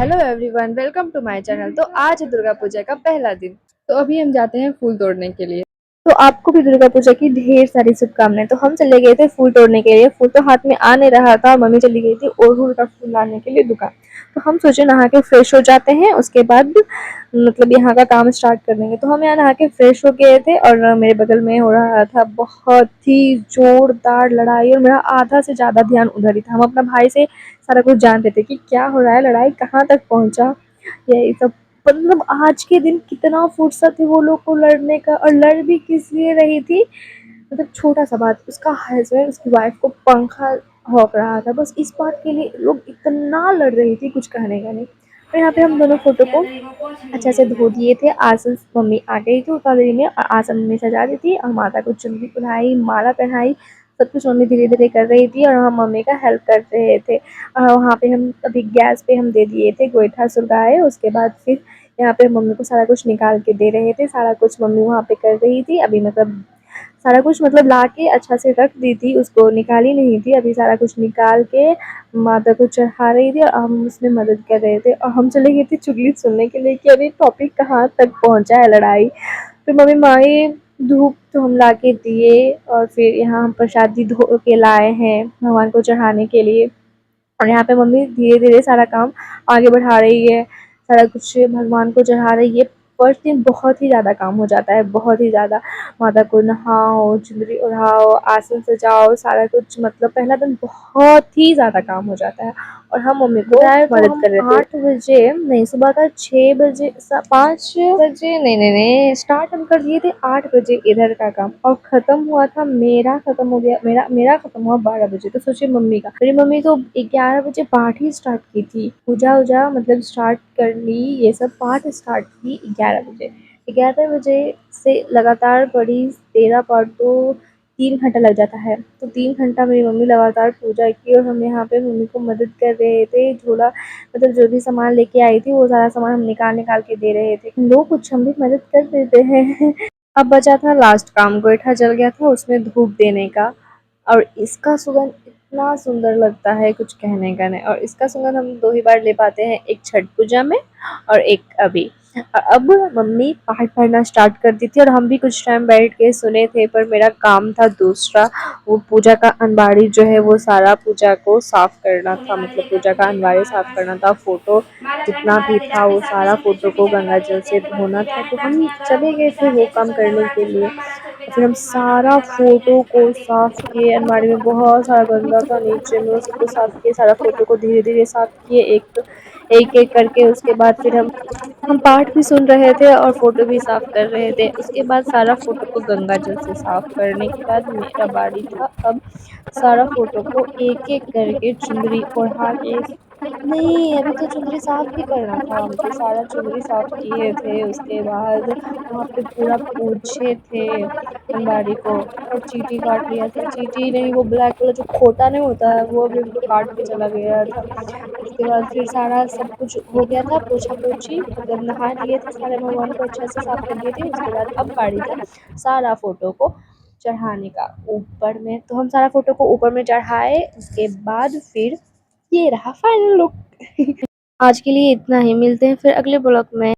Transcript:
Hello everyone, welcome to my channel. तो आज है दुर्गा पूजा का पहला दिन। तो अभी हम जाते हैं फूल तोड़ने के लिए। तो आपको भी दुर्गा पूजा की ढेर सारी शुभकामनाएं। तो हम चले गए थे फूल तोड़ने के लिए। फूल तो हाथ में आ नहीं रहा था। मम्मी चली गई थी अड़हुल का फूल लाने के लिए दुकान। तो हम सोचे नहा के फ्रेश हो जाते हैं, उसके बाद मतलब यहाँ का काम स्टार्ट कर देंगे। तो हम यहाँ नहा के फ्रेश हो गए थे और मेरे बगल में हो रहा था बहुत ही जोरदार लड़ाई और मेरा आधा से ज़्यादा ध्यान उधर ही था। हम अपना भाई से सारा कुछ जानते थे कि क्या हो रहा है, लड़ाई कहाँ तक पहुँचा, यही सब। मतलब आज के दिन कितना फुर्सत है वो लोग को लड़ने का, और लड़ भी किस लिए रही थी। मतलब छोटा सा बात, उसका हस्बैंड उसकी वाइफ को पंखा हौक रहा था, बस इस बात के लिए लोग इतना लड़ रही थी, कुछ कहने का नहीं। और यहाँ पे हम दोनों फोटो को अच्छे से धो दिए थे। आसन मम्मी आ गई थी उतना देरी में और आसन मम्मी सजा दी थी और माता को चुनरी पहनाई, माला पहनाई। सब कुछ मम्मी धीरे धीरे कर रही थी और हम मम्मी का हेल्प कर रहे थे। वहाँ पे हम अभी गैस पे हम दे दिए थे गोईठा सुलगाए। उसके बाद फिर यहाँ पे मम्मी को सारा कुछ निकाल के दे रहे थे। सारा कुछ मम्मी वहाँ पे कर रही थी अभी, मतलब सारा कुछ मतलब ला के अच्छा से रख दी थी, उसको निकाली नहीं थी। अभी सारा कुछ निकाल के माता को चढ़ा रही थी और हम उसमें मदद कर रहे थे। और हम चले गए थे चुगली सुनने के लिए कि अभी टॉपिक कहाँ तक पहुँचा है, लड़ाई। फिर मम्मी माई धूप तो हम ला के दिए और फिर यहाँ हम प्रसादी धो के लाए हैं भगवान को चढ़ाने के लिए। और यहाँ पे मम्मी धीरे धीरे सारा काम आगे बढ़ा रही है, सारा कुछ भगवान को चढ़ा रही है। फर्स्ट दिन बहुत ही ज़्यादा काम हो जाता है, बहुत ही ज़्यादा। माता को नहाओ, चुनरी ओढ़ाओ, आसन सजाओ, सारा कुछ। मतलब पहला दिन बहुत ही ज़्यादा काम हो जाता है और हम मम्मी को मदद कर रहे थे। 8 बजे नहीं, सुबह का 6 बजे 5 बजे, नहीं, स्टार्ट हम कर दिए थे 8 बजे इधर का काम, और खत्म हुआ था, मेरा खत्म हो गया, मेरा खत्म हुआ 12 बजे। तो सोचिए मम्मी का, मेरी मम्मी तो 11 बजे पाठ ही स्टार्ट की थी। पूजा वूजा मतलब स्टार्ट कर ली, ये सब पाठ स्टार्ट की 11 बजे। 11 बजे से लगातार पढ़ी 13 पाठ, तो 3 घंटा लग जाता है। तो 3 घंटा मेरी मम्मी लगातार पूजा की और हम यहाँ पे मम्मी को मदद कर रहे थे। झोला मतलब जो भी सामान लेके आई थी वो सारा सामान हम निकाल निकाल के दे रहे थे। लो कुछ हम भी मदद कर देते हैं। अब बचा था लास्ट काम, गोईठा जल गया था उसमें धूप देने का। और इसका सुगंध इतना सुंदर लगता है, कुछ कहने का नहीं। और इसका सुगंध हम 2 ही बार ले पाते हैं, एक छठ पूजा में और एक अभी। और अब मम्मी पाठ पढ़ना स्टार्ट कर दी थी और हम भी कुछ टाइम बैठ के सुने थे, पर मेरा काम था दूसरा। वो पूजा का अनबाड़ी जो है वो सारा पूजा को साफ करना था, मतलब पूजा का अनबाड़ी साफ करना था। फोटो जितना भी था वो सारा फोटो को गंगा जल से धोना था। तो हम चले गए थे वो काम करने के लिए। और फिर हम सारा फोटो को साफ किए। अलमारी में बहुत सारा गंदा था नीचे में, वो सबको साफ किए। सारा फोटो को धीरे धीरे साफ किए, एक एक करके। उसके बाद फिर हम पाठ भी सुन रहे थे और फोटो भी साफ कर रहे थे। उसके बाद सारा फोटो को गंगा जल से साफ करने के बाद मेरा बारी था अब सारा फोटो को एक एक करके चुंदरी ओढ़ा के। नहीं, अभी तो चुंदरी साफ भी करना था हमको। सारा चुंदरी साफ किए थे। उसके बाद वहाँ पे पूरा पूछे थे अलमारी को, और चींटी काट लिया था। चींटी नहीं, वो ब्लैक वाला जो खोटा नहीं होता है वो भी हमको काट के चला गया था। उसके बाद फिर सारा सब कुछ हो गया था, पोछा पोछी मतलब नहा लिए थे, सारे भगवान को अच्छे से साफ कर दिए थे। उसके बाद अब बारी था सारा फोटो को चढ़ाने का ऊपर में। तो हम सारा फोटो को ऊपर में चढ़ाए। उसके बाद फिर ये रहा फाइनल लुक। आज के लिए इतना ही, मिलते हैं फिर अगले ब्लॉग में।